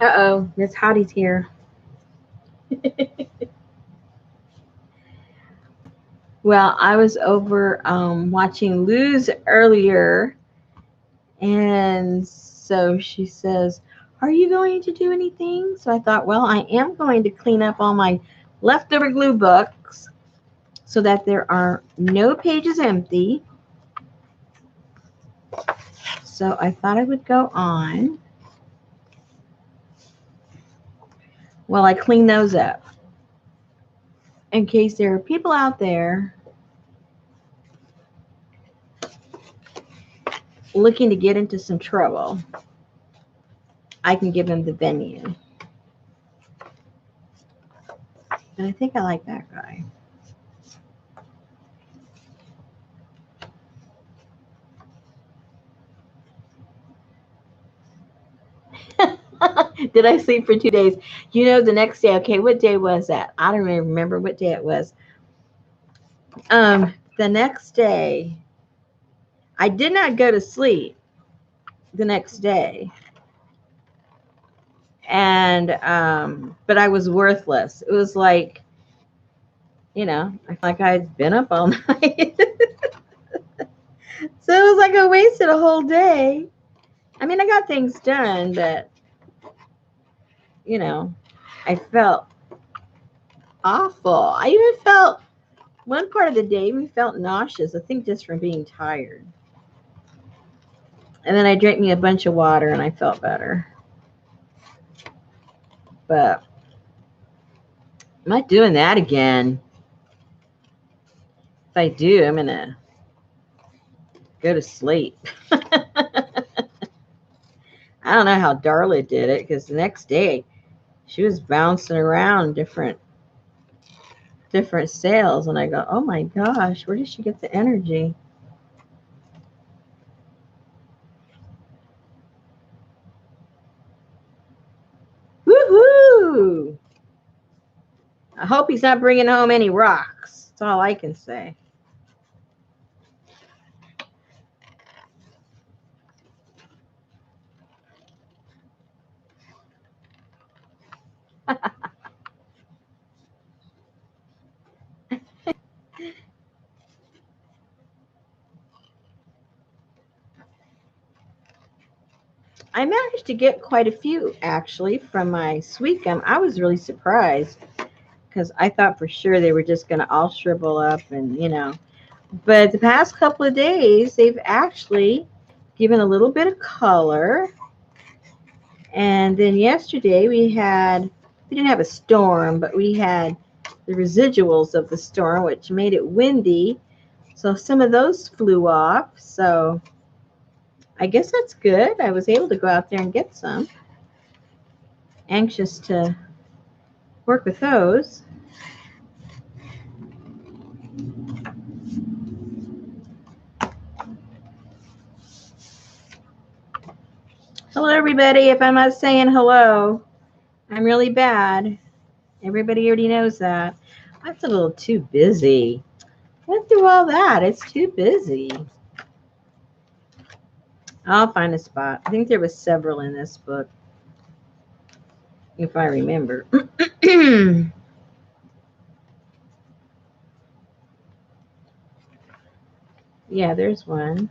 Uh-oh, Miss Hottie's here. Well, I was over watching Luz earlier, and so she says, "Are you going to do anything?" So I thought, well, I am going to clean up all my leftover glue books so that there are no pages empty. So I thought I would go on while I clean those up in case there are people out there looking to get into some trouble. I can give them the venue. And I think I like that guy. Did I sleep for 2 days? You know, the next day, okay, what day was that? I don't even remember what day it was. The next day, I did not go to sleep the next day. And, but I was worthless. It was like, I felt like I'd been up all night. So it was like I wasted a whole day. I mean, I got things done, but, you know, I felt awful. I even felt one part of the day, we felt nauseous. I think just from being tired. And then I drank me a bunch of water and I felt better. But I'm not doing that again. If I do, I'm going to go to sleep. I don't know how Darla did it because the next day she was bouncing around different sales. And I go, oh my gosh, where did she get the energy? Woohoo! I hope he's not bringing home any rocks. That's all I can say. I managed to get quite a few actually from my sweet gum. I was really surprised because I thought for sure they were just going to all shrivel up and. But the past couple of days, they've actually given a little bit of color. And then yesterday we didn't have a storm, but we had the residuals of the storm, which made it windy. So some of those flew off. So I guess that's good. I was able to go out there and get some. Anxious to work with those. Hello, everybody. If I'm not saying hello, I'm really bad. Everybody already knows that. That's a little too busy. Went through all that. It's too busy. I'll find a spot. I think there was several in this book, if I remember. Yeah, there's one.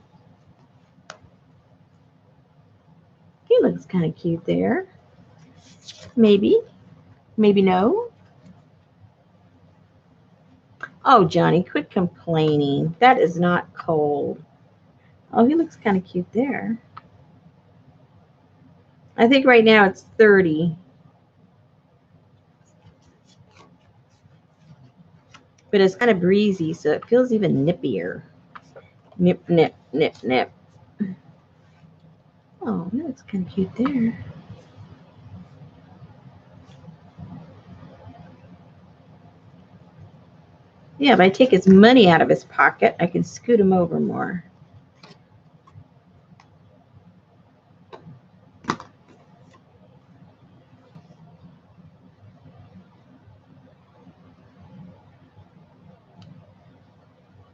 He looks kind of cute there. Maybe. Maybe no. Oh, Johnny, quit complaining. That is not cold. Oh, he looks kind of cute there. I think right now it's 30. But it's kind of breezy, so it feels even nippier. Nip, nip, nip, nip. Oh, that's kind of cute there. Yeah, if I take his money out of his pocket, I can scoot him over more.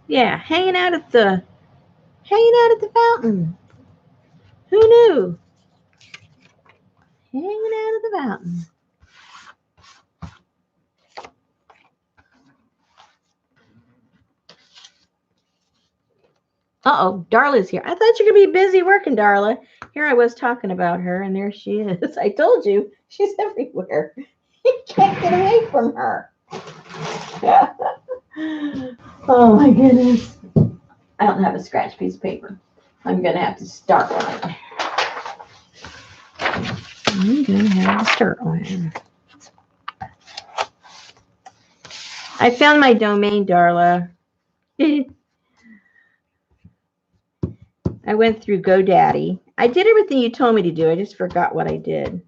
Yeah, hanging out at the fountain. Who knew? hanging out of the fountain. Uh-oh, Darla's here. I thought you were going to be busy working, Darla. Here I was talking about her, and there she is. I told you, she's everywhere. You can't get away from her. Oh, my goodness. I don't have a scratch piece of paper. I'm going to have to start one. I found my domain, Darla. I went through GoDaddy. I did everything you told me to do. I just forgot what I did.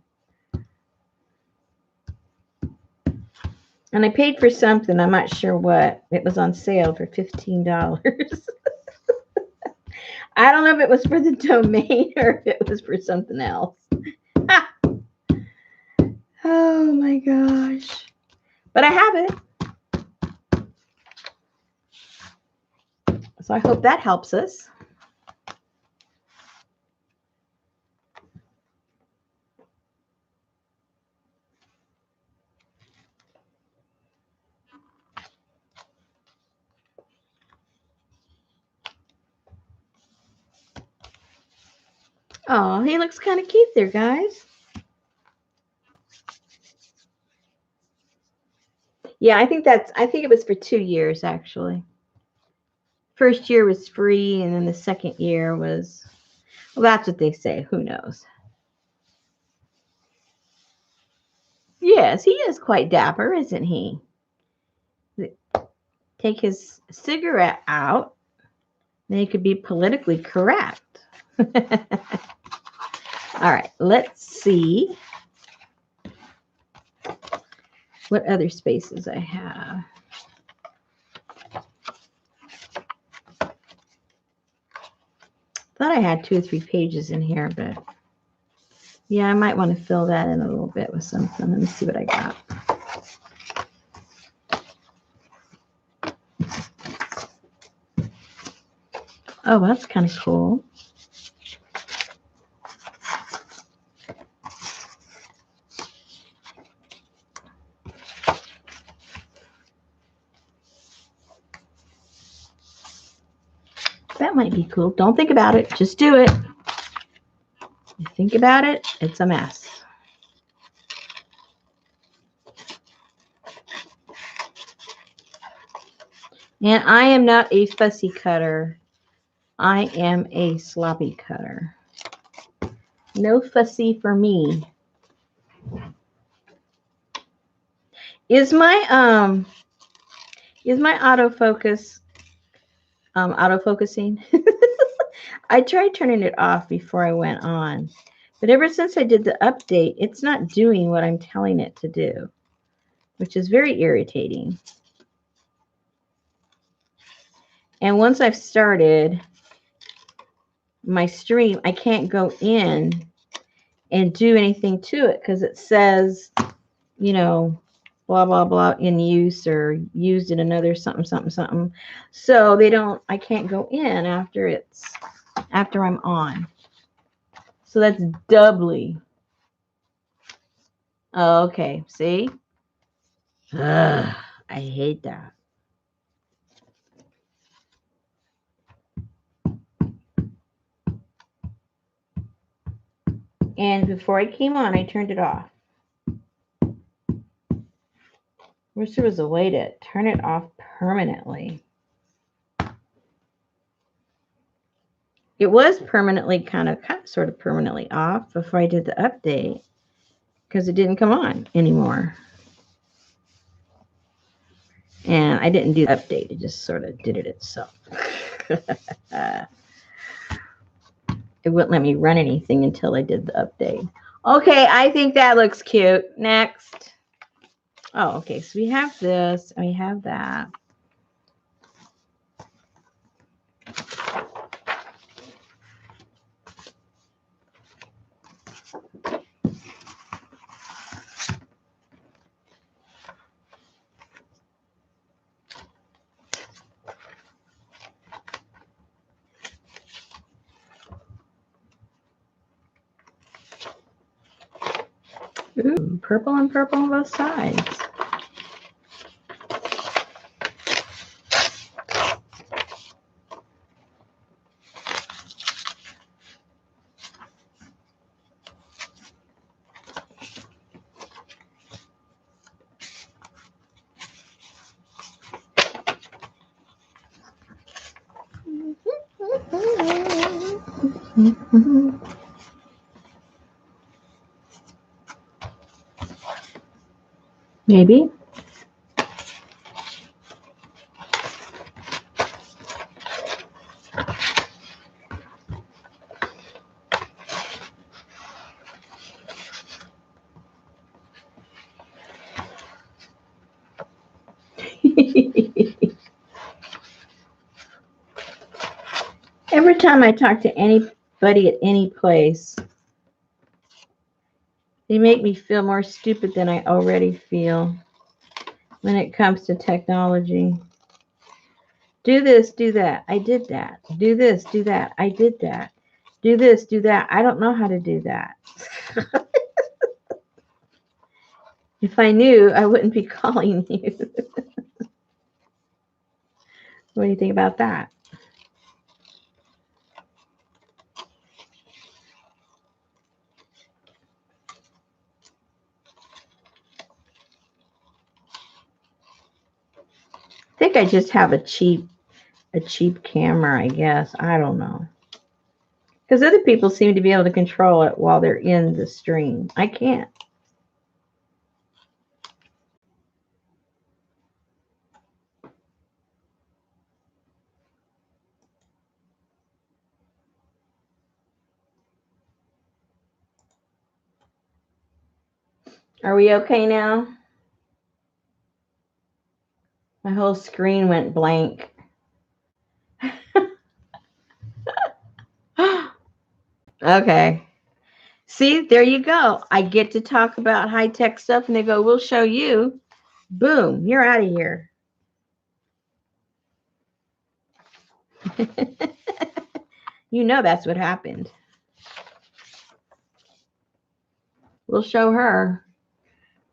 And I paid for something. I'm not sure what. It was on sale for $15. I don't know if it was for the domain or if it was for something else. Oh my gosh. But I have it. So I hope that helps us. Oh, he looks kind of cute there, guys. Yeah, I think it was for 2 years, actually. First year was free, and then the second year was, well, that's what they say. Who knows? Yes, he is quite dapper, isn't he? Take his cigarette out, then he could be politically correct. All right, let's see what other spaces I have. Thought I had 2 or 3 pages in here, but yeah, I might want to fill that in a little bit with something. Let me see what I got. Oh, that's kind of cool. That might be cool. Don't think about it. Just do it. You think about it, it's a mess. And I am not a fussy cutter. I am a sloppy cutter. No fussy for me. Is my autofocus autofocusing? I tried turning it off before I went on, but ever since I did the update, it's not doing what I'm telling it to do, which is very irritating. And once I've started my stream, I can't go in and do anything to it because it says, you know, blah, blah, blah, in use or used in another something, something, something. So I can't go in after I'm on. So that's doubly. Oh, okay, see? Ugh, I hate that. And before I came on, I turned it off. Wish there was a way to turn it off permanently. It was permanently kind of sort of permanently off before I did the update because it didn't come on anymore. And I didn't do the update. It just sort of did it itself. It wouldn't let me run anything until I did the update. Okay, I think that looks cute. Next. Oh, okay. So we have this and we have that. Ooh, purple and purple on both sides. Maybe. Every time I talk to anybody at any place, they make me feel more stupid than I already feel when it comes to technology. Do this, do that. I did that. Do this, do that. I did that. Do this, do that. I don't know how to do that. If I knew, I wouldn't be calling you. What do you think about that? I think I just have a cheap camera, I guess. I don't know. Because other people seem to be able to control it while they're in the stream. I can't. Are we okay now? My whole screen went blank. Okay. See, there you go. I get to talk about high-tech stuff, and they go, we'll show you. Boom, you're out of here. You know that's what happened. We'll show her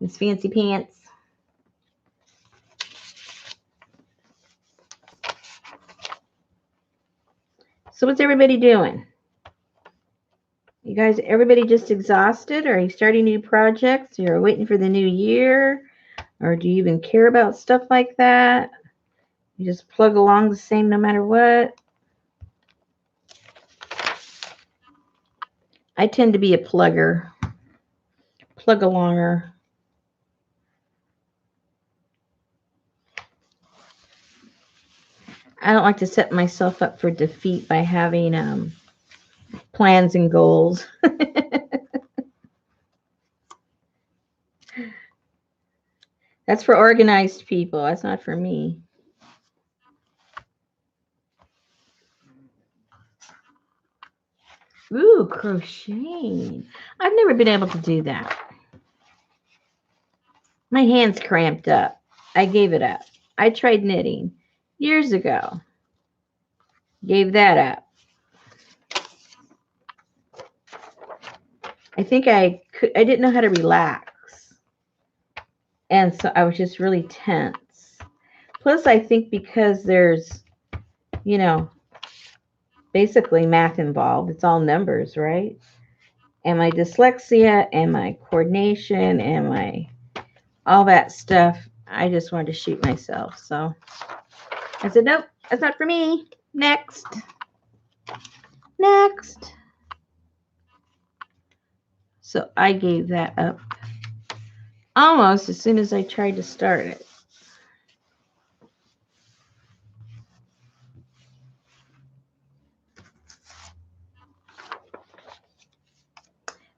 Miss Fancy Pants. So what's everybody doing? You guys, everybody just exhausted? Or are you starting new projects? You're waiting for the new year? Or do you even care about stuff like that? You just plug along the same no matter what? I tend to be a plugger. Plug-alonger. I don't like to set myself up for defeat by having plans and goals. That's for organized people. That's not for me. Ooh, crocheting. I've never been able to do that. My hands cramped up. I gave it up. I tried knitting years ago. Gave that up. I think I didn't know how to relax. And so I was just really tense. Plus, I think because there's, basically math involved. It's all numbers, right? And my dyslexia and my coordination and my all that stuff, I just wanted to shoot myself. So I said, nope, that's not for me. Next. Next. So I gave that up almost as soon as I tried to start it.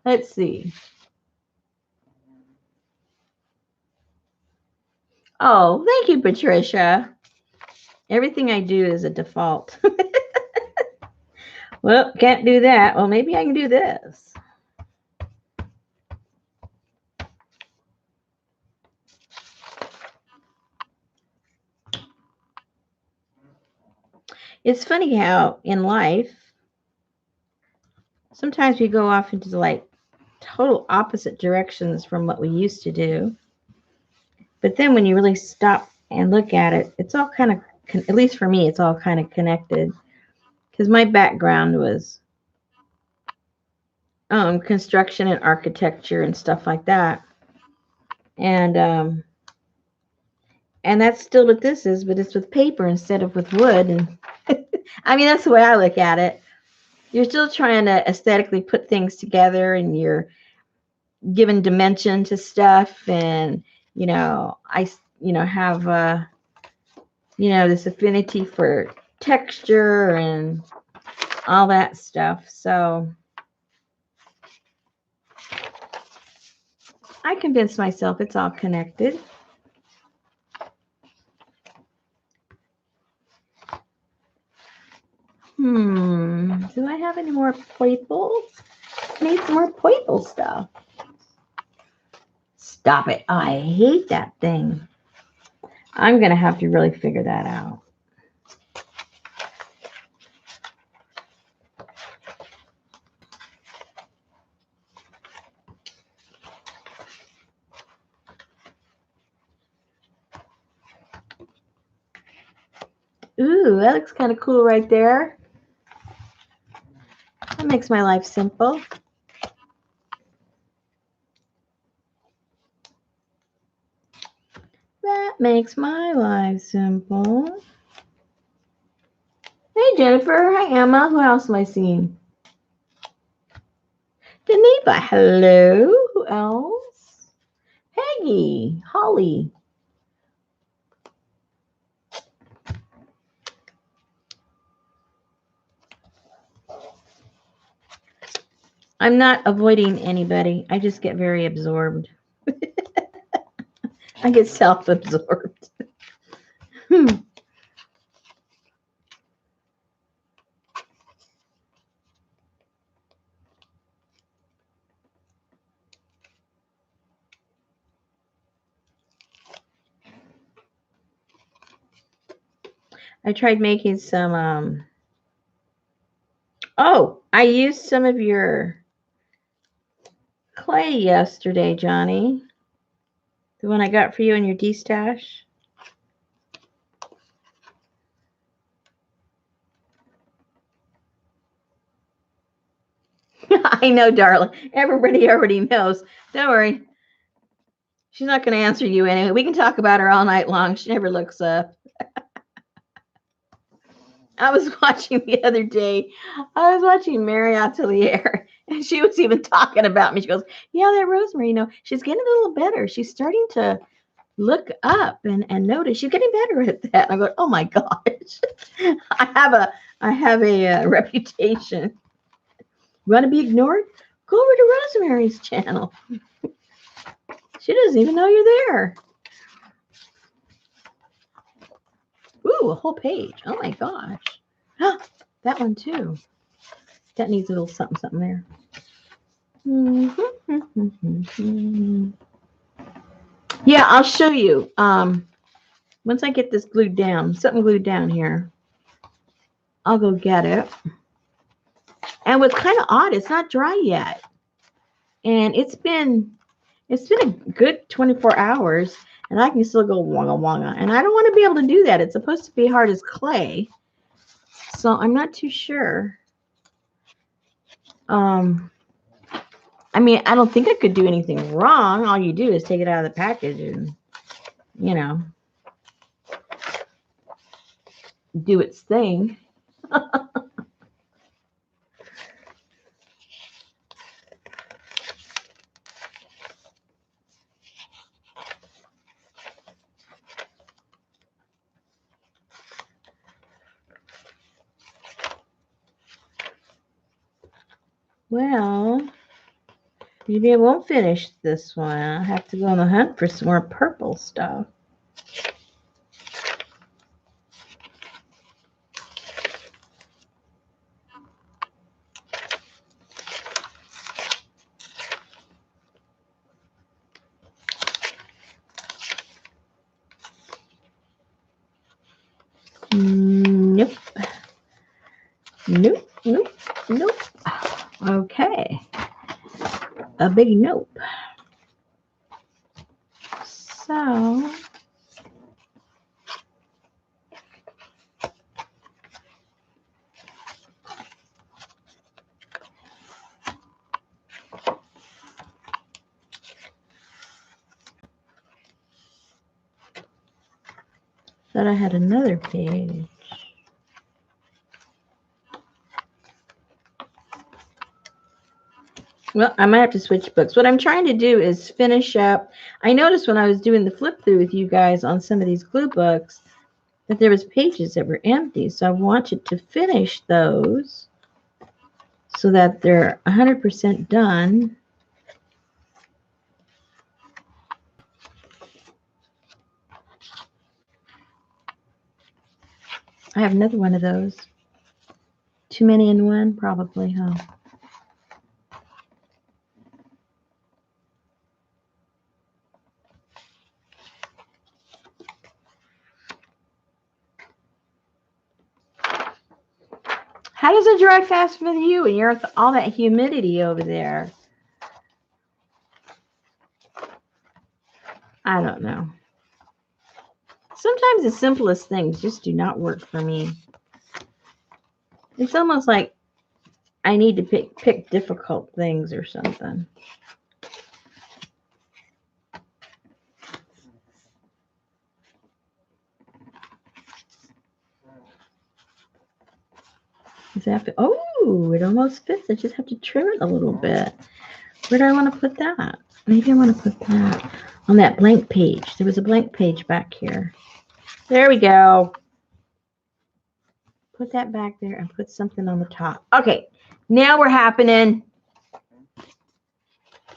Let's see. Oh, thank you, Patricia. Everything I do is a default. Well, can't do that. Well, maybe I can do this. It's funny how in life, sometimes we go off into like total opposite directions from what we used to do. But then when you really stop and look at it, it's all kind of, at least for me, it's all kind of connected. Because my background was construction and architecture and stuff like that. And that's still what this is, but it's with paper instead of with wood. And I mean, that's the way I look at it. You're still trying to aesthetically put things together, and you're giving dimension to stuff. And I have this affinity for texture and all that stuff. So I convinced myself it's all connected. Do I have any more purples? Need some more purple stuff. Stop it. I hate that thing. I'm going to have to really figure that out. Ooh, that looks kind of cool right there. That makes my life simple. That makes my life simple. Hey, Jennifer. Hi, Emma. Who else am I seeing? Geneva. Hello. Who else? Peggy. Holly. I'm not avoiding anybody. I just get very absorbed. I get self-absorbed. I tried making some, I used some of your clay yesterday, Johnny. The one I got for you in your D-stash. I know, darling. Everybody already knows. Don't worry. She's not going to answer you anyway. We can talk about her all night long. She never looks up. I was watching the other day. I was watching Mary Atelier, and she was even talking about me. She goes, yeah, that Rosemary, she's getting a little better. She's starting to look up and notice. She's getting better at that. And I go, oh my gosh. I have a reputation. You want to be ignored? Go over to Rosemary's channel. She doesn't even know you're there. Ooh, a whole page. Oh my gosh. That one too. That needs a little something there. Yeah, I'll show you. Once I get this glued down, something glued down here, I'll go get it. And what's kind of odd, it's not dry yet. And it's been a good 24 hours, and I can still go wonga wonga. And I don't want to be able to do that. It's supposed to be hard as clay. So I'm not too sure. I mean, I don't think I could do anything wrong. All you do is take it out of the package and, do its thing. Well, maybe I won't finish this one. I'll have to go on the hunt for some more purple stuff. Nope. Nope. Okay. big nope. So thought I had another page. Well, I might have to switch books. What I'm trying to do is finish up. I noticed when I was doing the flip through with you guys on some of these glue books that there was pages that were empty. So I wanted to finish those so that they're 100% done. I have another one of those. Too many in one? Probably, huh? How does it dry fast with you and you're all that humidity over there? I don't know. Sometimes the simplest things just do not work for me. It's almost like I need to pick difficult things or something. Oh, it almost fits. I just have to trim it a little bit. Where do I want to put that? Maybe I want to put that on that blank page. There was a blank page back here. There we go. Put that back there and put something on the top. Okay, now we're happening.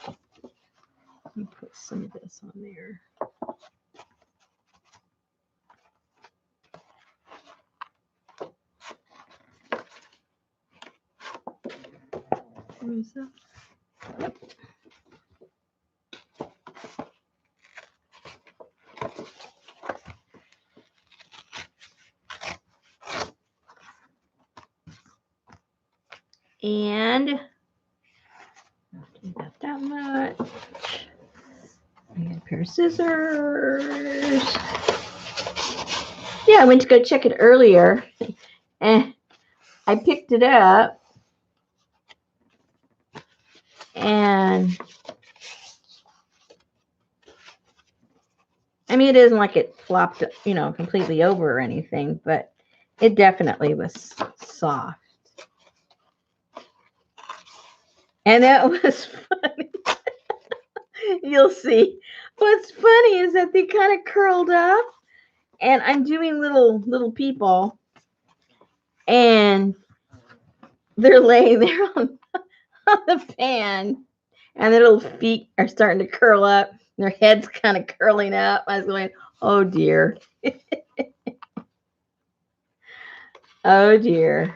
Let me put some of this on there. Where is that? Yep. And not that much. I got a pair of scissors. Yeah, I went to go check it earlier and I picked it up and I mean, it isn't like it flopped, completely over or anything, but it definitely was soft. And that was funny. You'll see. What's funny is that they kind of curled up and I'm doing little people and they're laying there on the pan and their little feet are starting to curl up. Their head's kind of curling up. I was going, oh dear. Oh dear.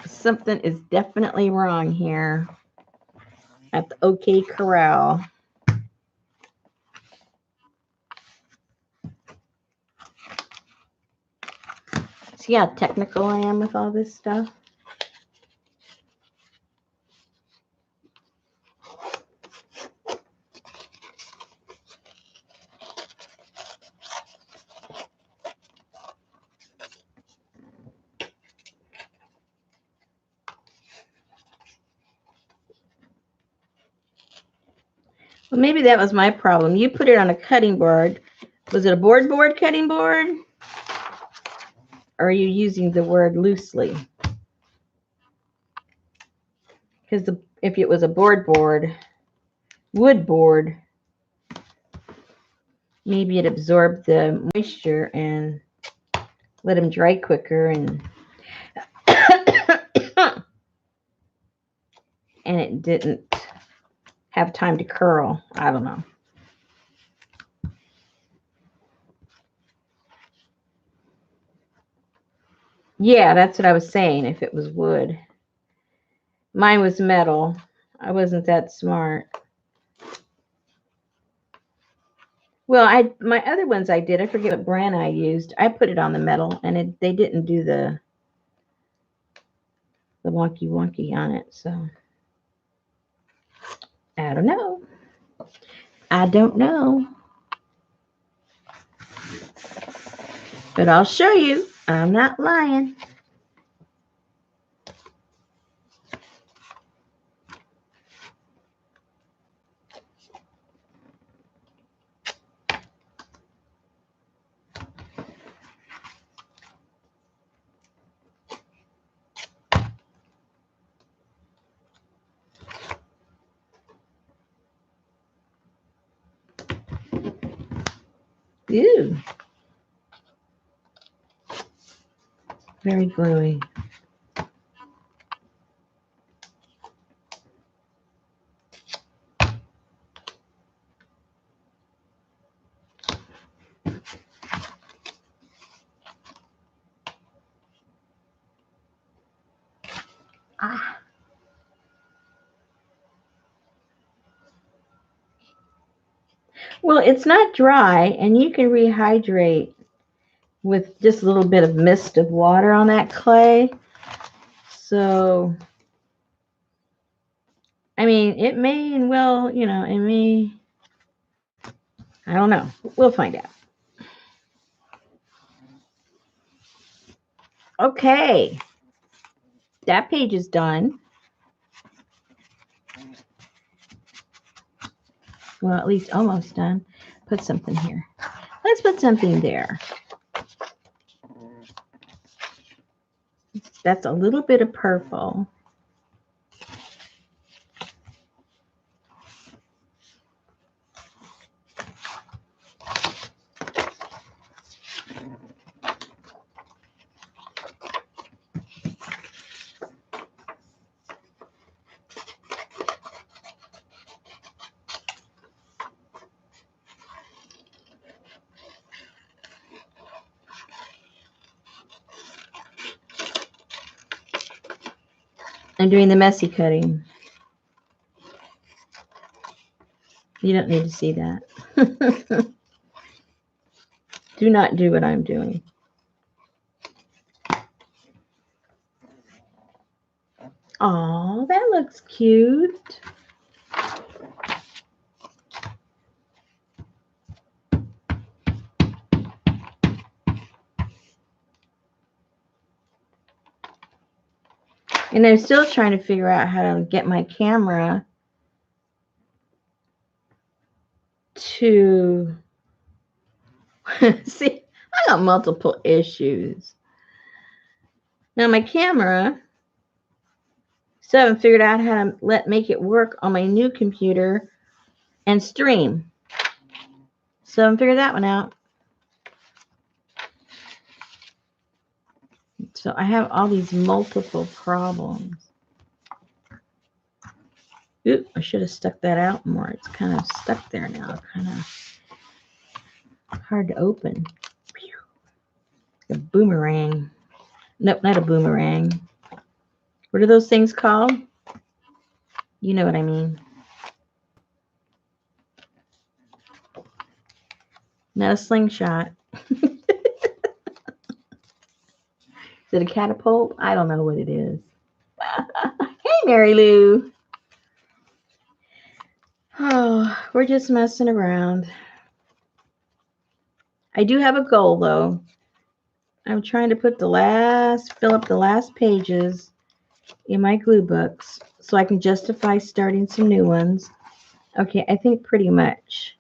Something is definitely wrong here at the OK Corral. See how technical I am with all this stuff? Well, maybe that was my problem. You put it on a cutting board. Was it a board cutting board? Or are you using the word loosely? Because if it was a wood board, maybe it absorbed the moisture and let them dry quicker and and it didn't have time to curl. I don't know. Yeah, that's what I was saying, if it was wood. Mine was metal. I wasn't that smart. Well, my other ones I did. I forget what brand I used. I put it on the metal, and they didn't do the. the wonky wonky on it. So I don't know. I don't know. But I'll show you. I'm not lying. Ew. Very gluey. Ah. Well, it's not dry, and you can rehydrate with just a little bit of mist of water on that clay. So, I mean, it may and will, it may, I don't know. We'll find out. Okay. That page is done. Well, at least almost done. Put something here. Let's put something there. That's a little bit of purple. I'm doing the messy cutting. You don't need to see that. Do not do what I'm doing. Oh, that looks cute. And I'm still trying to figure out how to get my camera to see. I got multiple issues. Now my camera, still haven't figured out how to make it work on my new computer and stream. So I haven't figured that one out. So I have all these multiple problems. Oop, I should have stuck that out more. It's kind of stuck there now. Kind of hard to open. A boomerang. Nope, not a boomerang. What are those things called? You know what I mean. Not a slingshot. Is it a catapult? I don't know what it is. Hey, Mary Lou. Oh, we're just messing around. I do have a goal, though. I'm trying to fill up the last pages in my glue books so I can justify starting some new ones. Okay, I think pretty much.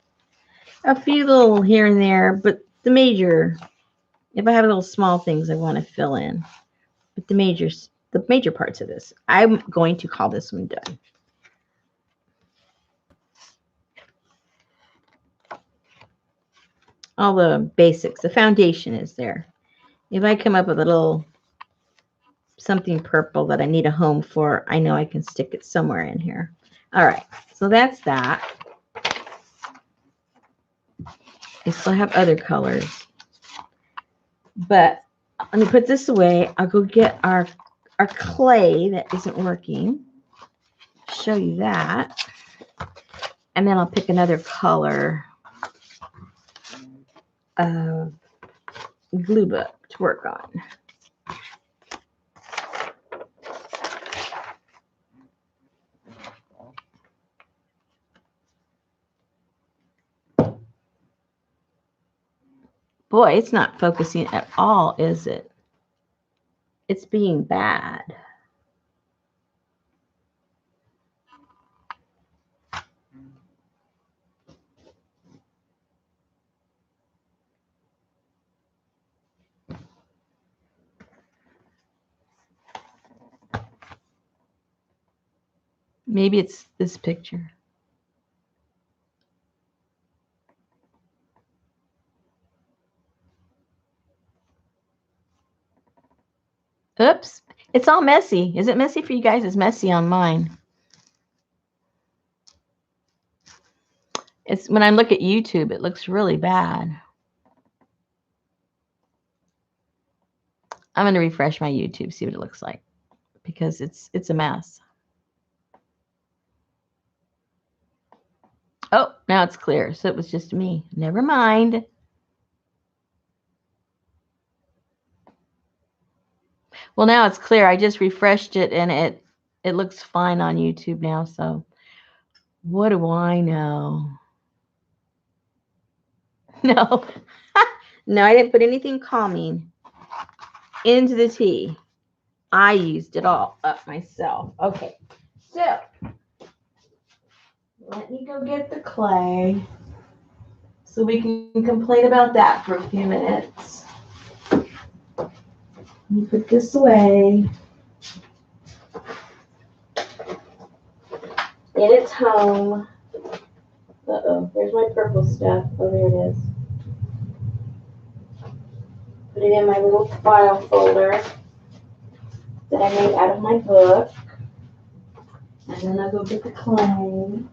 A few little here and there, but the major, if I have little small things I want to fill in, but the major parts of this, I'm going to call this one done. All the basics, the foundation is there. If I come up with a little something purple that I need a home for, I know I can stick it somewhere in here. All right, so that's that. I still have other colors. But let me put this away. I'll go get our clay that isn't working. Show you that. And then I'll pick another color of glue book to work on. Boy, it's not focusing at all, is it? It's being bad. Maybe it's this picture. Oops. It's all messy. Is it messy for you guys? It's messy on mine. It's when I look at YouTube, it looks really bad. I'm going to refresh my YouTube, see what it looks like, because it's a mess. Oh, now it's clear. So it was just me. Never mind. Well, now it's clear. I just refreshed it and it looks fine on YouTube now. So what do I know? No. No, I didn't put anything calming into the tea. I used it all up myself. Okay. So let me go get the clay so we can complain about that for a few minutes. Let me put this away in its home. Uh-oh, there's my purple stuff. Oh, there it is. Put it in my little file folder that I made out of my book. And then I'll go get the clay.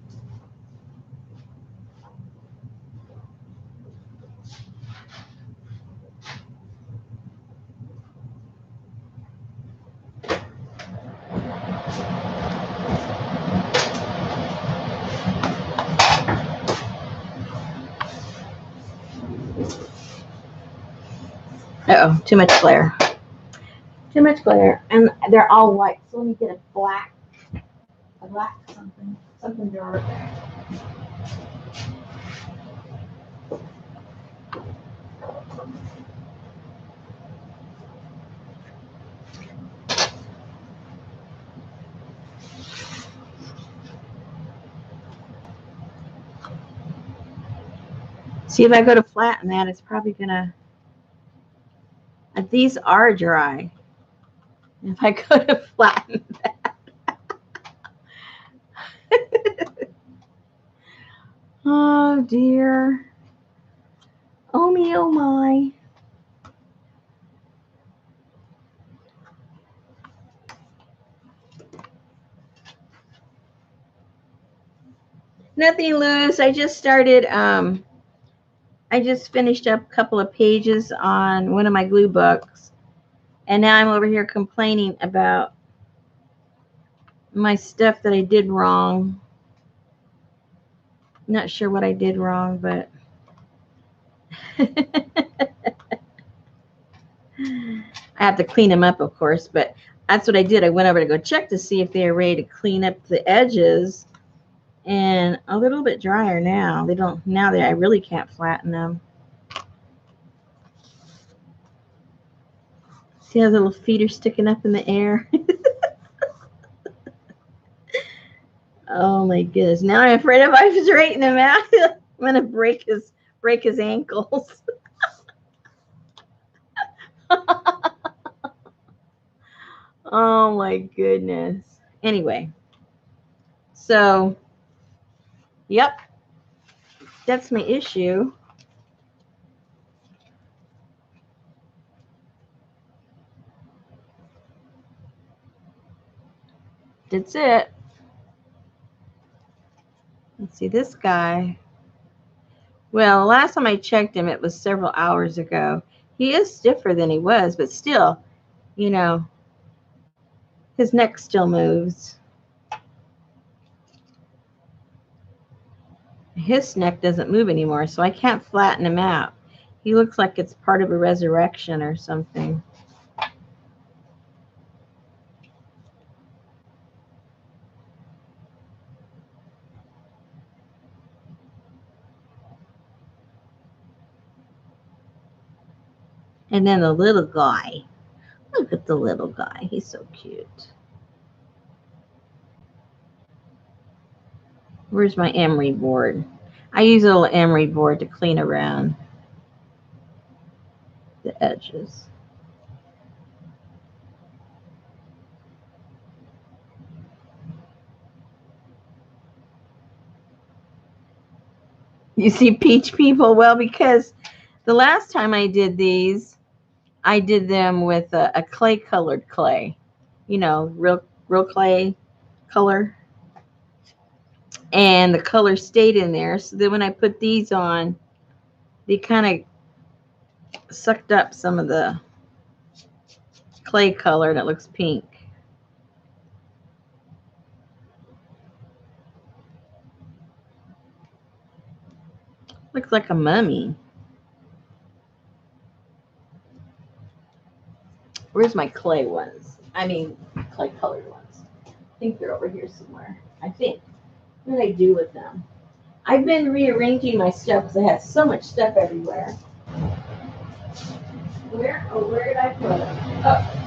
Uh-oh, too much glare. Too much glare. And they're all white, so let me get a black something dark. See, if I go to flatten that, it's probably gonna, these are dry. If I go to flatten that. Oh dear. Oh me, oh my. Nothing loose. I just started, I just finished up a couple of pages on one of my glue books. And now I'm over here complaining about my stuff that I did wrong. Not sure what I did wrong, but I have to clean them up, of course, but that's what I did. I went over to go check to see if they were ready to clean up the edges, and a little bit drier now. They don't, now that I really can't flatten them. See how the little feet are sticking up in the air? Oh my goodness. Now I'm afraid if I straighten him out, I'm gonna break his ankles. Oh my goodness. Anyway, so yep, that's my issue. That's it. Let's see, this guy. Well, last time I checked him, it was several hours ago. He is stiffer than he was, but still, you know, his neck still moves. His neck doesn't move anymore, so I can't flatten him out. He looks like it's part of a resurrection or something. And then the little guy. Look at the little guy. He's so cute. Where's my emery board? I use a little emery board to clean around the edges. You see peach people? Well, because the last time I did these, I did them with a clay colored clay, you know, real clay color. And the color stayed in there. So then when I put these on, they kind of sucked up some of the clay color and it looks pink. Looks like a mummy. Where's my clay ones? I mean, clay colored ones. I think they're over here somewhere. I think. What did I do with them? I've been rearranging my stuff because I have so much stuff everywhere. Where? Oh, where did I put them? Oh.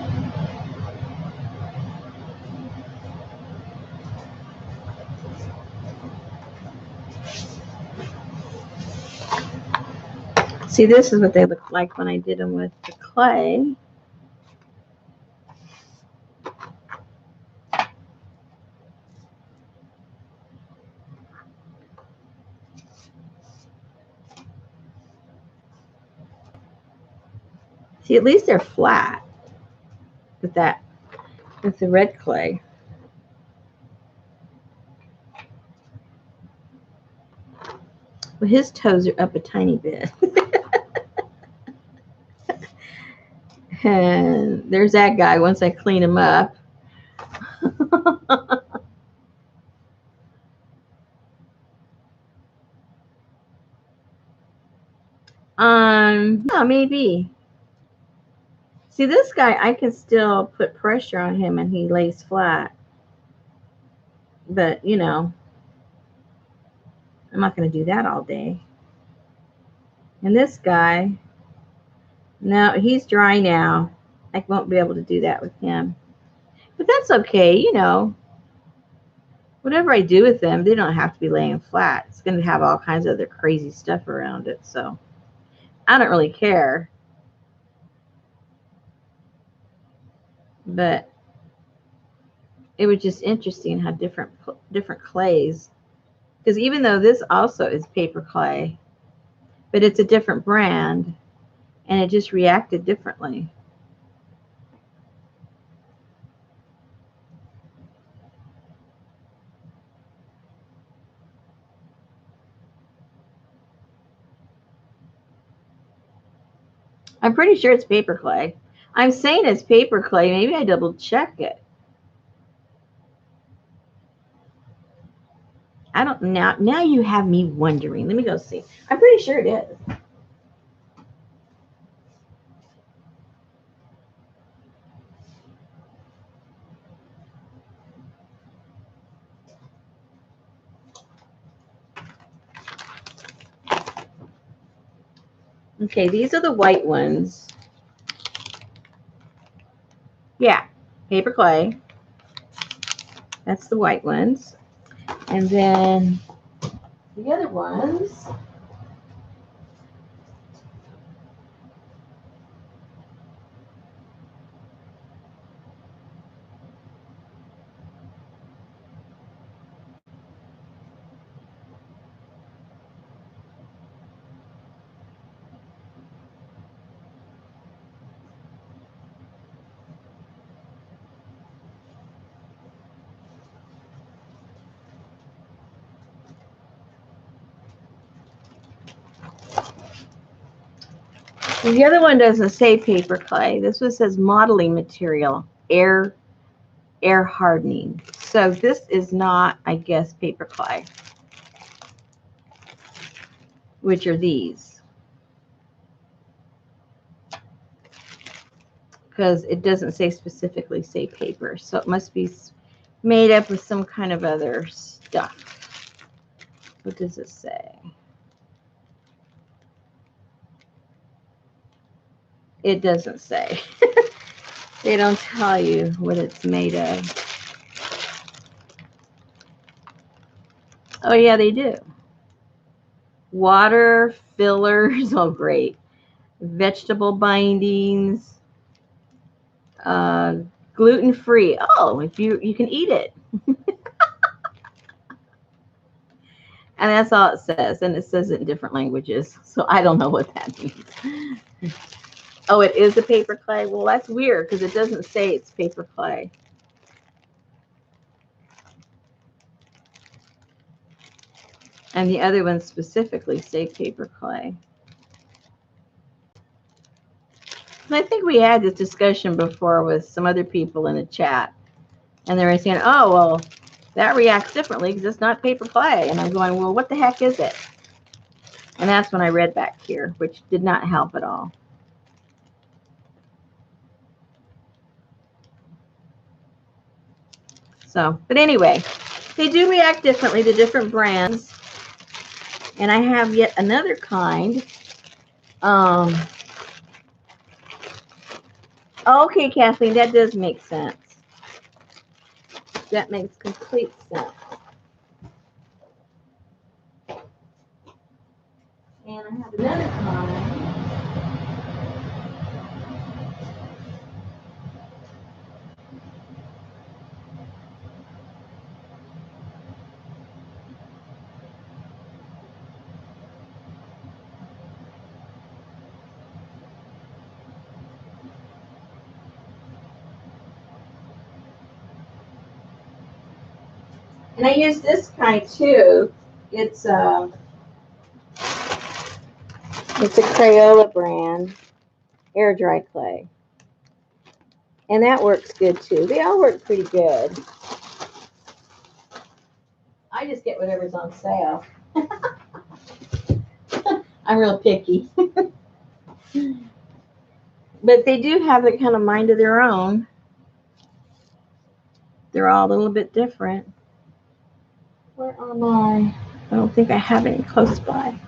See, this is what they look like when I did them with the clay. See, at least they're flat with that, with the red clay. Well, his toes are up a tiny bit. And there's that guy once I clean him up. Yeah, maybe. See, this guy, I can still put pressure on him and he lays flat. But, you know, I'm not going to do that all day. And this guy, no, he's dry now. I won't be able to do that with him. But that's okay, you know. Whatever I do with them, they don't have to be laying flat. It's going to have all kinds of other crazy stuff around it. So I don't really care. But it was just interesting how different clays. Because even though this also is paper clay, but it's a different brand, and it just reacted differently. I'm pretty sure it's paper clay. I'm saying it's paper clay. Maybe I double check it. I don't now. Now you have me wondering. Let me go see. I'm pretty sure it is. Okay, these are the white ones. Yeah, paper clay. That's the white ones. And then the other ones. The other one doesn't say paper clay. This one says modeling material, air hardening. So this is not, I guess, paper clay, which are these. Because it doesn't say specifically say paper. So it must be made up with some kind of other stuff. What does it say? It doesn't say. They don't tell you what it's made of. Oh, yeah, they do. Water, fillers, oh, great. Vegetable bindings, uh, gluten-free. Oh, if you can eat it. And that's all it says. And it says it in different languages. So I don't know what that means. Oh, it is a paper clay? Well, that's weird because it doesn't say it's paper clay. And the other ones specifically say paper clay. And I think we had this discussion before with some other people in the chat. And they were saying, oh, well, that reacts differently because it's not paper clay. And I'm going, well, what the heck is it? And that's when I read back here, which did not help at all. So, but anyway, they do react differently to different brands. And I have yet another kind. Okay, Kathleen, that does make sense. That makes complete sense. And I have another kind. And I use this kind too. It's a Crayola brand, air dry clay. And that works good too. They all work pretty good. I just get whatever's on sale. I'm real picky. But they do have a kind of mind of their own. They're all a little bit different. Where am I? I don't think I have any close by.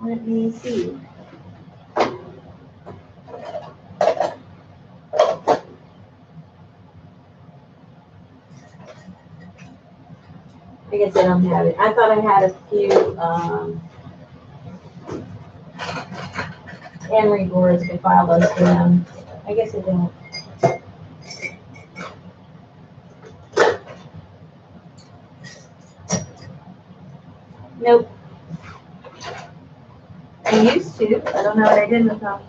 Let me see. I guess I don't have it. I thought I had a few emery boards to file those for them. I guess I don't. Nope. I used to. I don't know what I did with them.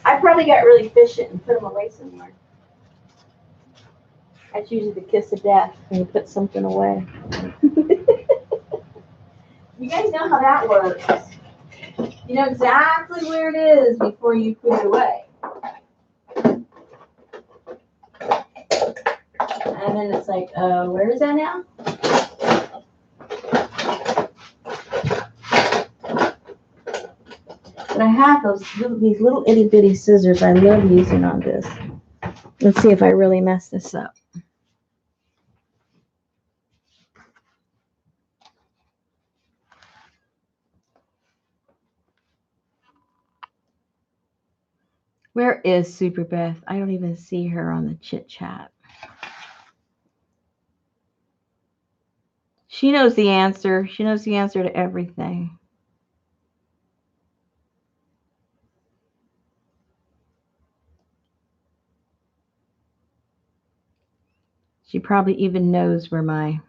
I probably got really efficient and put them away somewhere. That's usually the kiss of death when you put something away. You guys know how that works. You know exactly where it is before you put it away. And then it's like, where is that now? But I have these little itty bitty scissors I love using on this. Let's see if I really mess this up. Where is Super Beth? I don't even see her on the chit chat. She knows the answer. She knows the answer to everything. She probably even knows where my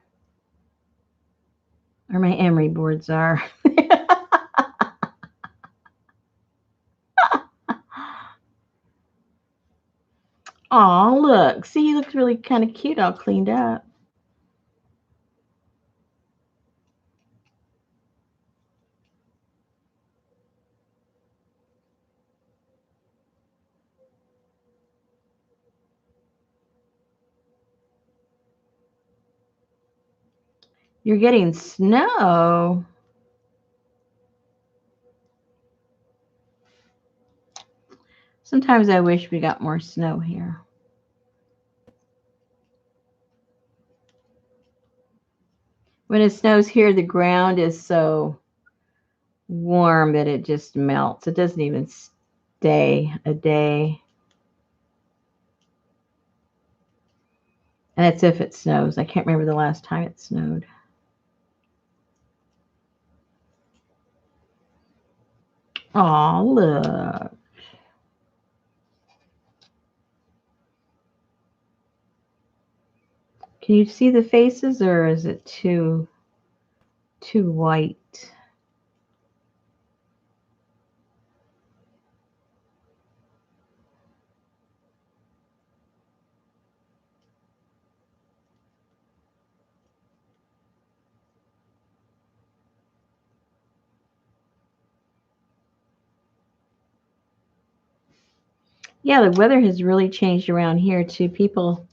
emery boards are. Oh, look. See, he looks really kind of cute, all cleaned up. You're getting snow. Sometimes I wish we got more snow here. When it snows here, the ground is so warm that it just melts. It doesn't even stay a day. And that's if it snows. I can't remember the last time it snowed. Oh, look. Can you see the faces, or is it too white? Yeah, the weather has really changed around here too. People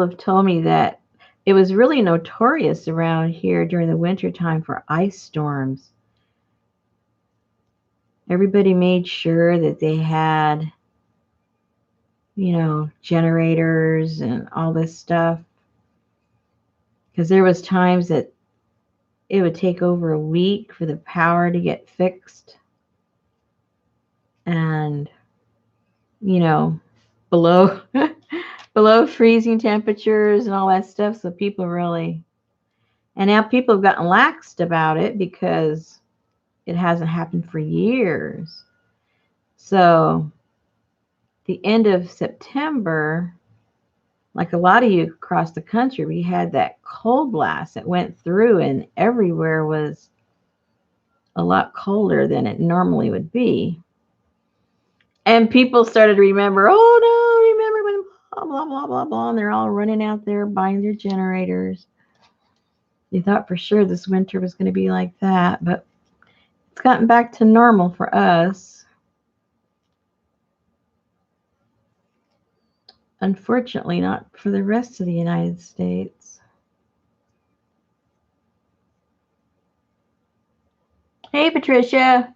have told me that it was really notorious around here during the winter time for ice storms. Everybody made sure that they had, generators and all this stuff, because there was times that it would take over a week for the power to get fixed, and below below freezing temperatures and all that stuff. So people really, and now people have gotten laxed about it because it hasn't happened for years. So the end of September, like a lot of you across the country, we had that cold blast that went through, and everywhere was a lot colder than it normally would be. And people started to remember, oh no, remember when blah, blah, blah, blah, blah, and they're all running out there buying their generators. They thought for sure this winter was going to be like that, but it's gotten back to normal for us. Unfortunately, not for the rest of the United States. Hey, Patricia.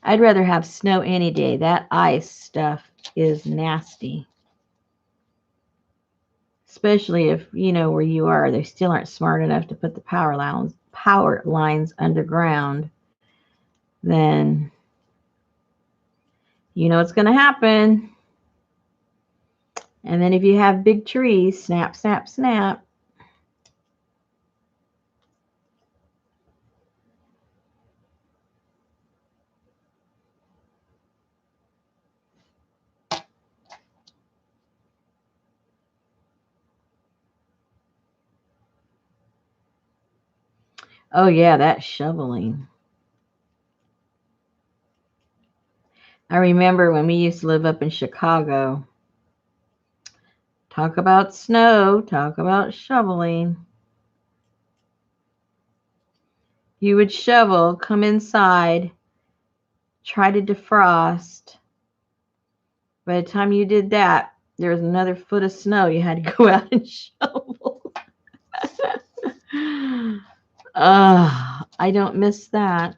I'd rather have snow any day. That ice stuff is nasty. Especially if, where you are, they still aren't smart enough to put the power lines underground. Then you know what's going to happen. And then if you have big trees, snap, snap, snap. Oh, yeah, that's shoveling. I remember when we used to live up in Chicago. Talk about snow, talk about shoveling. You would shovel, come inside, try to defrost. By the time you did that, there was another foot of snow you had to go out and shovel. I don't miss that.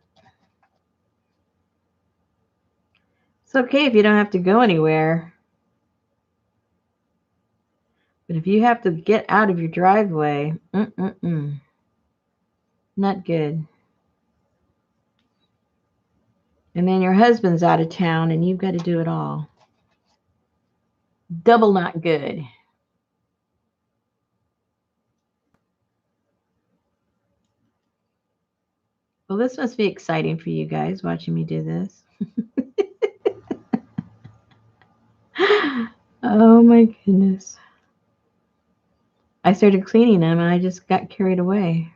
It's okay if you don't have to go anywhere. But if you have to get out of your driveway, not good. And then your husband's out of town and you've got to do it all. Double not good. Well, this must be exciting for you guys watching me do this. Oh my goodness. I started cleaning them and I just got carried away.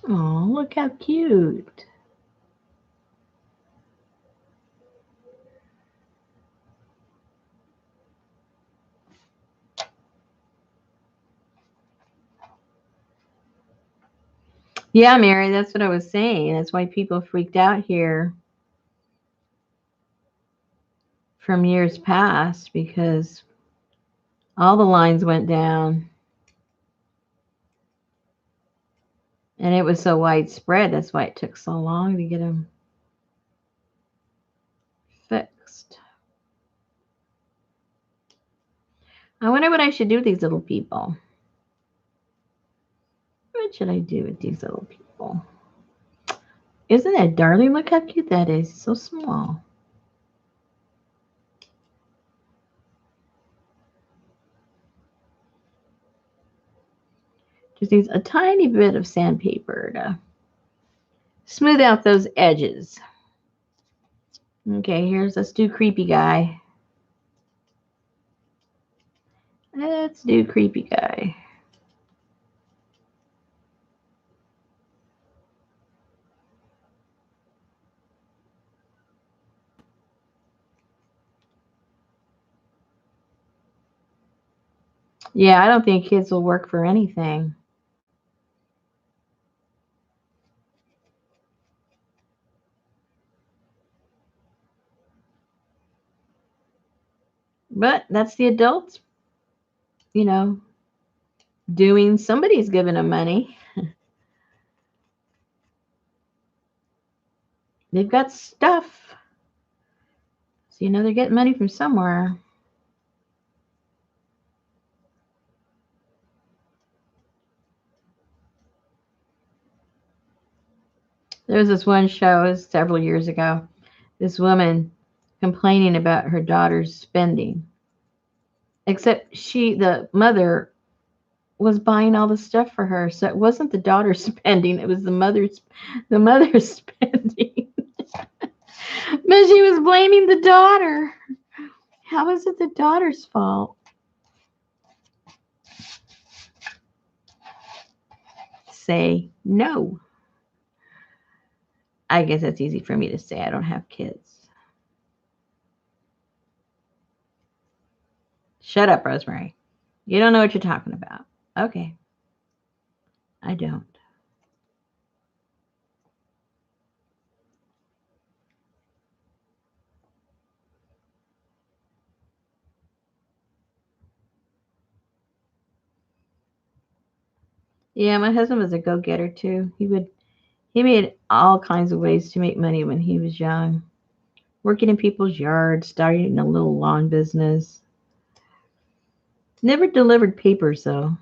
Oh, look how cute. Yeah, Mary, that's what I was saying. That's why people freaked out here from years past, because all the lines went down. And it was so widespread. That's why it took so long to get them fixed. I wonder what I should do with these little people. What should I do with these little people? Isn't that darling? Look how cute that is. So small. Just needs a tiny bit of sandpaper to smooth out those edges. Okay, here's let's do creepy guy. Let's do creepy guy. Yeah, I don't think kids will work for anything. But that's the adults, you know, doing somebody's giving them money. They've got stuff. So they're getting money from somewhere. There was this one show, it was several years ago. This woman complaining about her daughter's spending. Except the mother was buying all the stuff for her. So it wasn't the daughter spending, it was the mother's spending. But she was blaming the daughter. How is it the daughter's fault? Say no. I guess that's easy for me to say. I don't have kids. Shut up, Rosemary. You don't know what you're talking about. Okay. I don't. Yeah, my husband was a go-getter too. He made all kinds of ways to make money when he was young. Working in people's yards, starting a little lawn business. Never delivered papers though.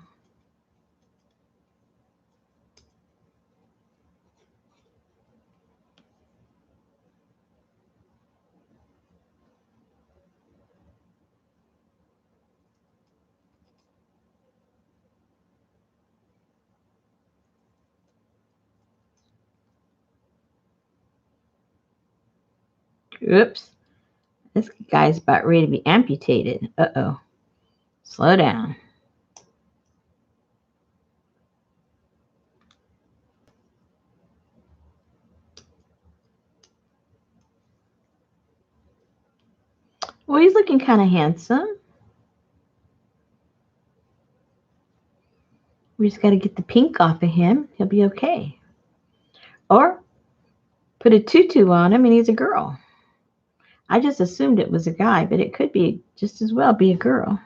Oops. This guy's about ready to be amputated. Uh-oh. Slow down. Well, he's looking kind of handsome. We just got to get the pink off of him. He'll be okay. Or put a tutu on him and he's a girl. I just assumed it was a guy, but it could be just as well be a girl.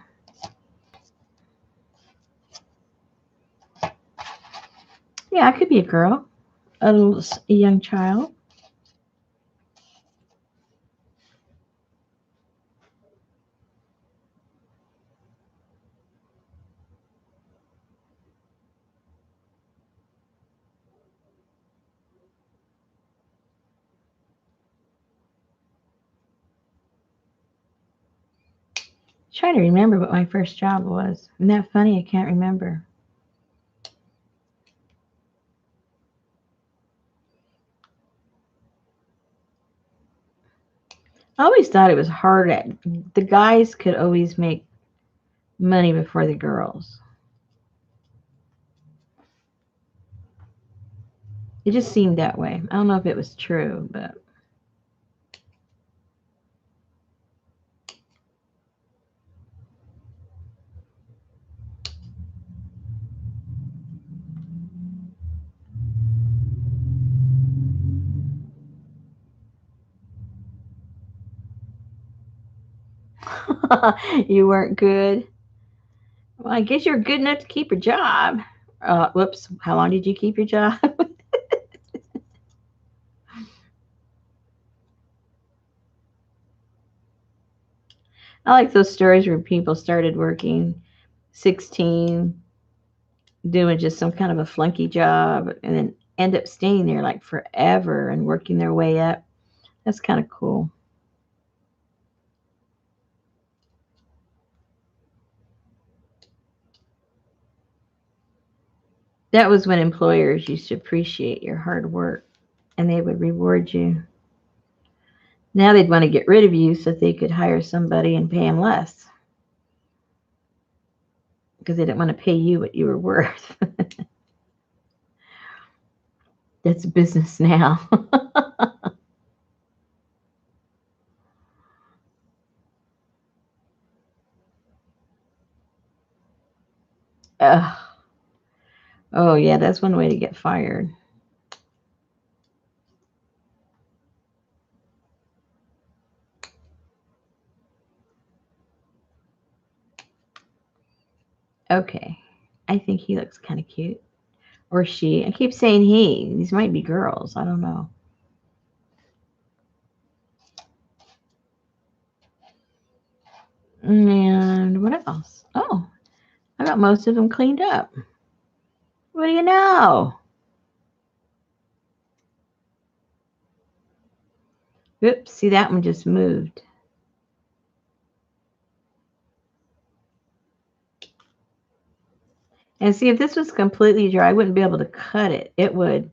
Yeah, it could be a girl, a young child. Trying to remember what my first job was. Isn't that funny? I can't remember. I always thought it was hard. The guys could always make money before the girls. It just seemed that way. I don't know if it was true, but you weren't good. Well, I guess you're good enough to keep your job. Whoops. How long did you keep your job? I like those stories where people started working 16, doing just some kind of a flunky job, and then end up staying there like forever and working their way up. That's kind of cool. That was when employers used to appreciate your hard work and they would reward you. Now they'd want to get rid of you so they could hire somebody and pay them less because they didn't want to pay you what you were worth. That's business now. Ugh. Oh, yeah, that's one way to get fired. Okay. I think he looks kind of cute. Or she. I keep saying he. These might be girls. I don't know. And what else? Oh, I got most of them cleaned up. What do you know? Oops, see that one just moved. And see, if this was completely dry, I wouldn't be able to cut it. It would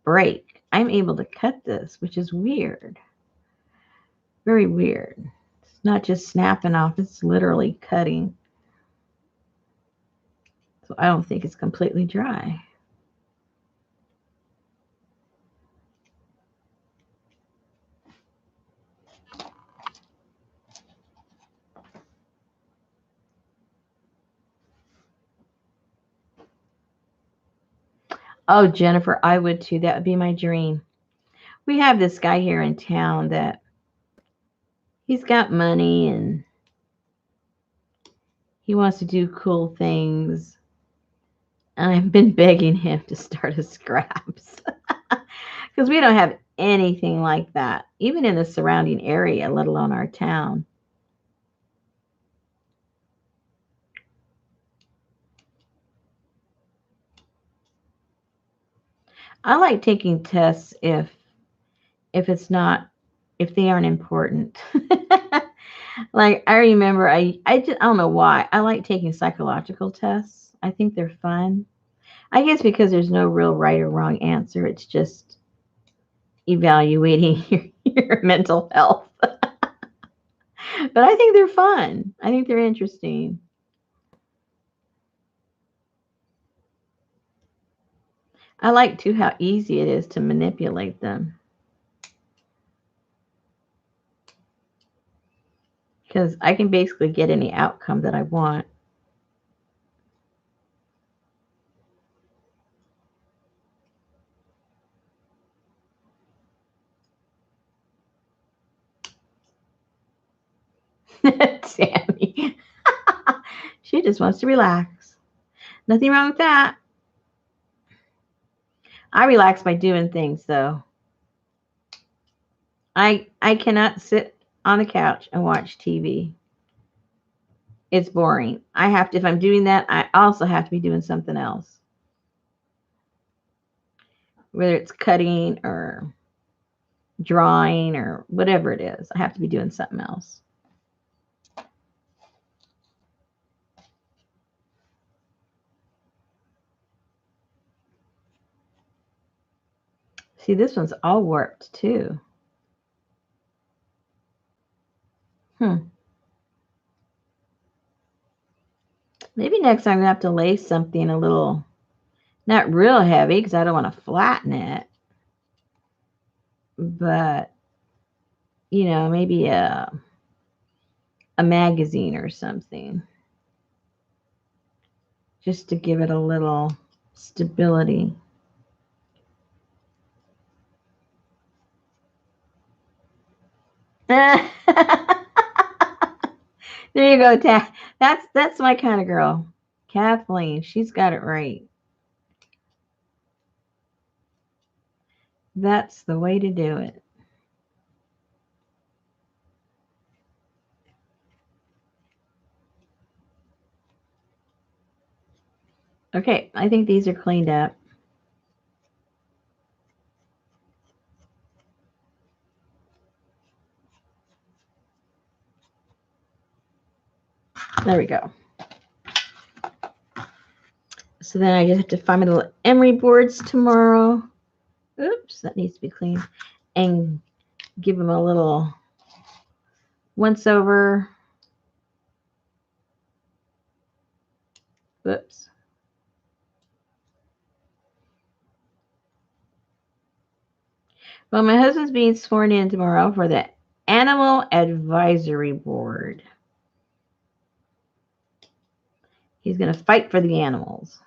break. I'm able to cut this, which is weird. Very weird. It's not just snapping off, it's literally cutting. So I don't think it's completely dry. Oh, Jennifer, I would too. That would be my dream. We have this guy here in town that he's got money and he wants to do cool things. And I've been begging him to start a scraps because we don't have anything like that, even in the surrounding area, let alone our town. I like taking tests if it's not if they aren't important. Like I remember I don't know why. I like taking psychological tests. I think they're fun. I guess because there's no real right or wrong answer. It's just evaluating your mental health. But I think they're fun. I think they're interesting. I like too how easy it is to manipulate them because I can basically get any outcome that I want. Sammy. She just wants to relax. Nothing wrong with that. I relax by doing things though. I cannot sit on the couch and watch TV. It's boring. I have to if I'm doing that, I also have to be doing something else. Whether it's cutting or drawing or whatever it is, I have to be doing something else. See, this one's all warped too. Hmm. Maybe next time I'm gonna have to lace something a little, not real heavy because I don't want to flatten it, but maybe a magazine or something, just to give it a little stability. There you go, That's my kind of girl, Kathleen. She's got it right. That's the way to do it. Okay, I think these are cleaned up. There we go. So then I just have to find my little emery boards tomorrow. Oops, that needs to be cleaned. And give them a little once over. Whoops. Well, my husband's being sworn in tomorrow for the Animal Advisory Board. He's going to fight for the animals.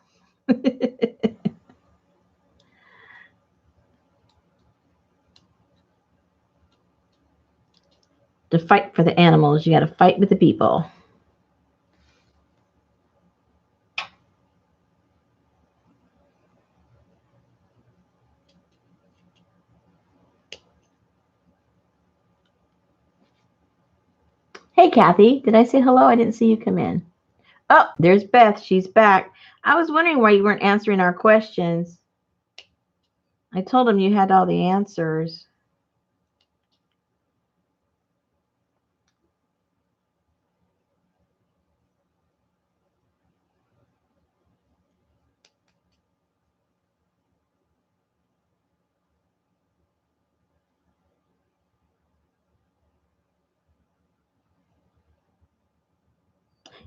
To fight for the animals, you got to fight with the people. Hey, Kathy, did I say hello? I didn't see you come in. Oh, there's Beth. She's back. I was wondering why you weren't answering our questions. I told him you had all the answers.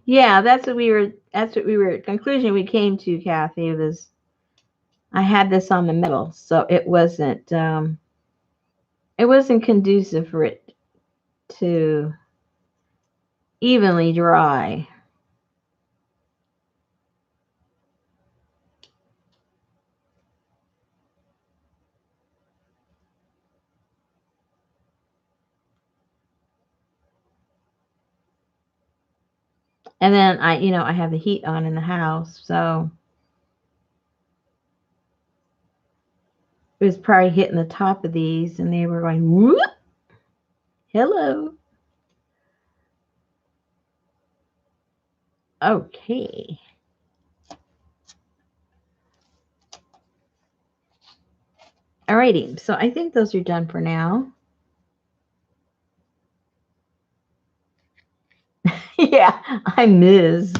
Yeah, that's what we were conclusion we came to, Kathy, was I had this on the middle, so it wasn't conducive for it to evenly dry. And then I have the heat on in the house, so it was probably hitting the top of these, and they were going, whoop, hello. Okay. Alrighty, so I think those are done for now. Yeah, I'm Ms.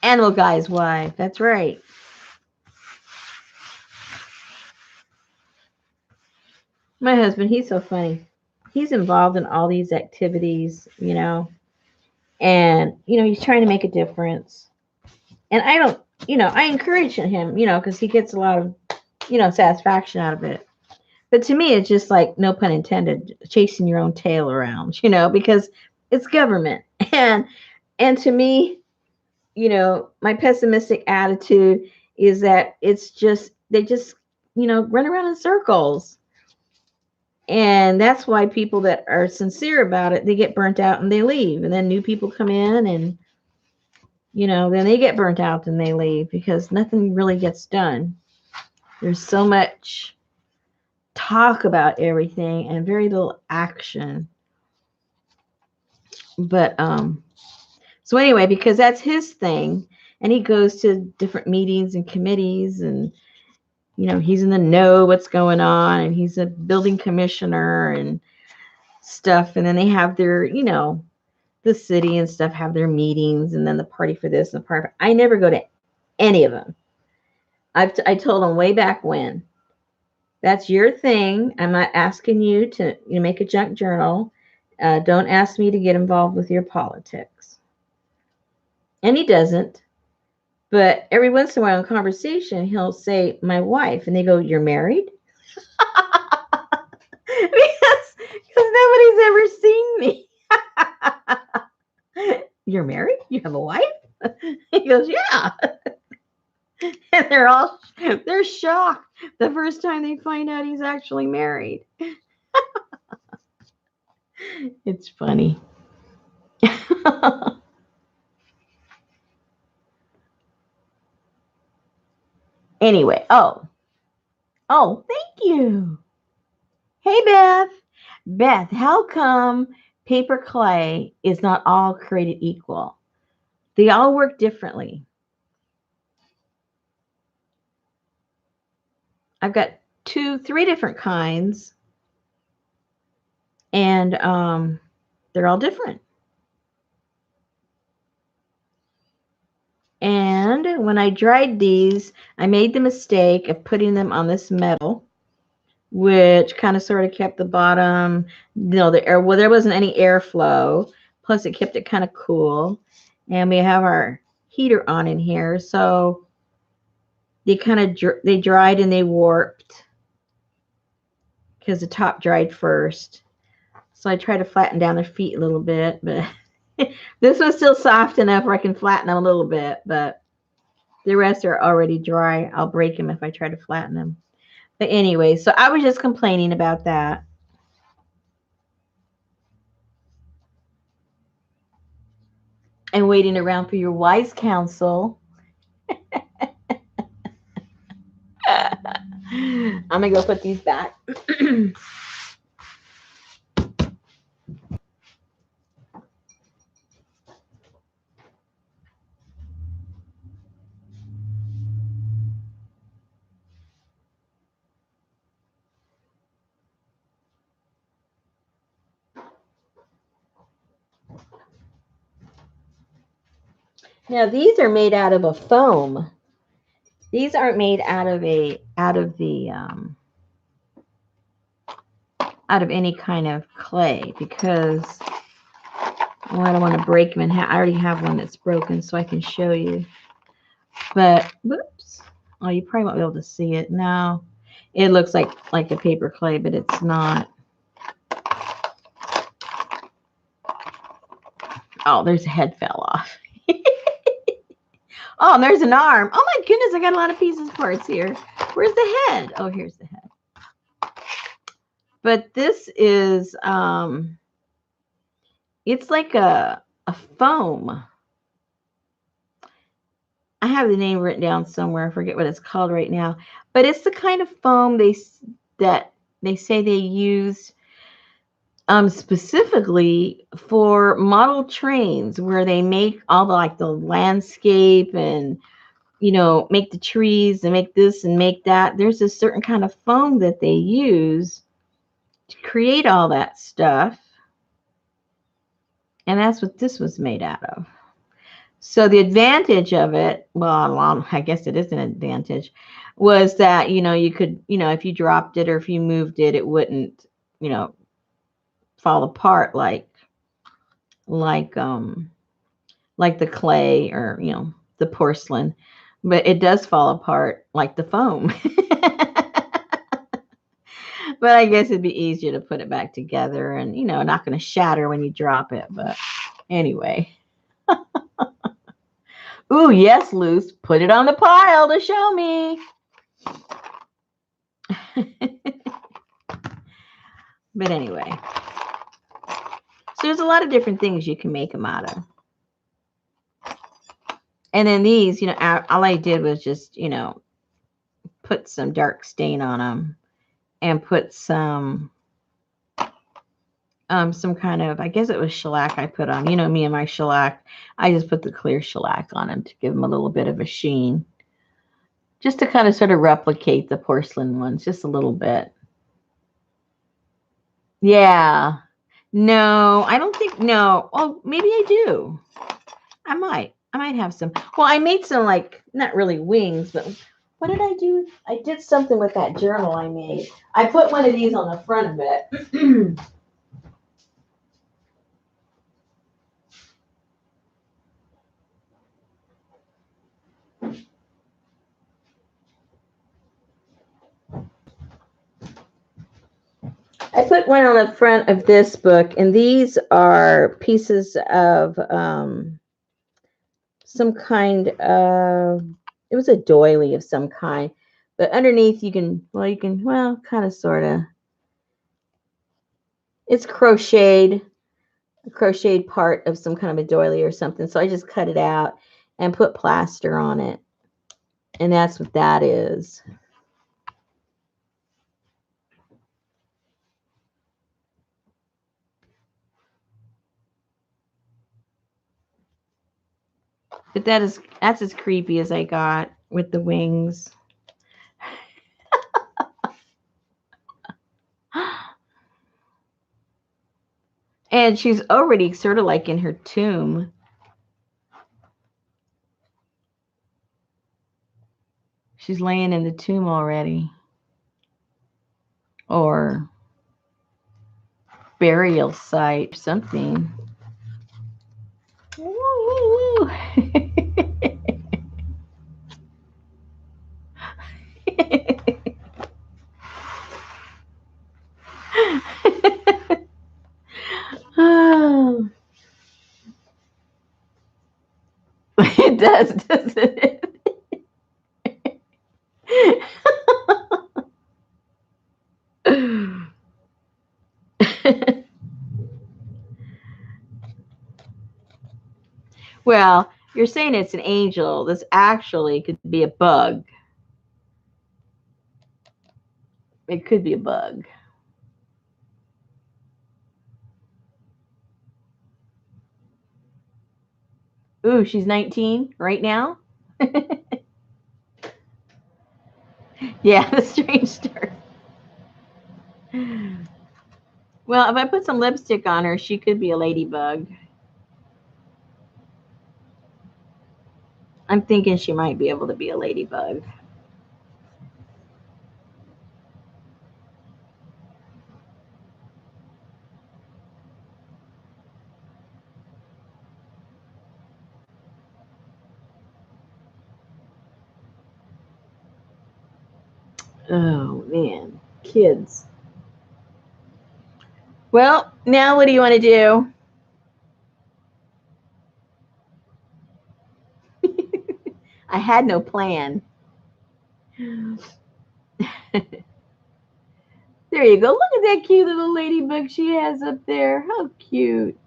Animal Guy's wife. That's right. My husband, he's so funny. He's involved in all these activities, and, he's trying to make a difference. And I don't, I encourage him, because he gets a lot of, satisfaction out of it. But to me, it's just like, no pun intended, chasing your own tail around, because it's government. And to me, my pessimistic attitude is that they just, run around in circles. And that's why people that are sincere about it, they get burnt out and they leave. And then new people come in and, then they get burnt out and they leave because nothing really gets done. There's so much talk about everything and very little action. But so anyway, because that's his thing, and he goes to different meetings and committees, and he's in the know what's going on, and he's a building commissioner and stuff. And then they have their, the city and stuff have their meetings, and then the party for this and the party. I never go to any of them. I told them way back when, that's your thing. I'm not asking you to make a junk journal. Don't ask me to get involved with your politics. And he doesn't. But every once in a while in conversation, he'll say, my wife. And they go, you're married? because nobody's ever seen me. You're married? You have a wife? He goes, yeah. And they're shocked the first time they find out he's actually married. It's funny. Anyway, thank you. Hey, Beth. Beth, how come paper clay is not all created equal? They all work differently. I've got three different kinds, and they're all different. And when I dried these, I made the mistake of putting them on this metal, which kind of sort of kept the bottom, the air, well, there wasn't any airflow. Plus, it kept it kind of cool. And we have our heater on in here, so they kind of they dried and they warped because the top dried first. So I tried to flatten down their feet a little bit, but this one's still soft enough where I can flatten them a little bit, but the rest are already dry. I'll break them if I try to flatten them. But anyway, so I was just complaining about that. And waiting around for your wise counsel. I'm going to go put these back. Now these are made out of a foam. These aren't made out of any kind of clay because I don't want to break them in half. I already have one that's broken, so I can show you. But whoops! Oh, you probably won't be able to see it now. It looks like a paper clay, but it's not. Oh, there's a head fell off. Oh, and there's an arm. Oh my goodness, I got a lot of pieces parts here. Where's the head? Oh, here's the head. But this is it's like a foam. I have the name written down somewhere. I forget what it's called right now. But it's the kind of foam that they say they use specifically for model trains where they make all the landscape and make the trees and make this and make that. There's a certain kind of foam that they use to create all that stuff. And that's what this was made out of. So the advantage of it, well, I guess it is an advantage, was that, you could, if you dropped it or if you moved it, it wouldn't, fall apart like the clay or, the porcelain. But it does fall apart like the foam. But I guess it'd be easier to put it back together and, not going to shatter when you drop it. But anyway. Ooh, yes, Luce. Put it on the pile to show me. But anyway. So there's a lot of different things you can make them out of. And then these, all I did was just, put some dark stain on them and put some kind of, I guess it was shellac I put on. Me and my shellac. I just put the clear shellac on them to give them a little bit of a sheen. Just to kind of sort of replicate the porcelain ones, just a little bit. Yeah. No, I don't think, no. Oh, maybe I do. I might have some. Well, I made some, not really wings, but what did I do? I did something with that journal I made. I put one of these on the front of it. I put one on the front of this book, and these are pieces of some kind of, it was a doily of some kind, but underneath you can, kind of, sort of, it's crocheted, a crocheted part of some kind of a doily or something. So I just cut it out and put plaster on it. And that's what that is. But that's as creepy as I got with the wings. And she's already sort of like in her tomb. She's laying in the tomb already. Or burial site, something. Woo. Oh. It does, doesn't it? Well, you're saying it's an angel. This actually could be a bug. It could be a bug. Ooh, she's 19 right now? Yeah, the strange star. Well, if I put some lipstick on her, she could be a ladybug. I'm thinking she might be able to be a ladybug. Oh, man. Kids. Well, now what do you want to do? I had no plan. There you go. Look at that cute little ladybug she has up there. How cute.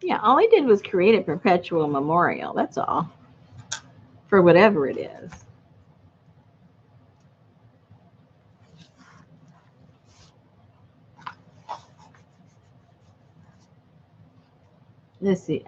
Yeah, all I did was create a perpetual memorial. That's all. For whatever it is. Let's see.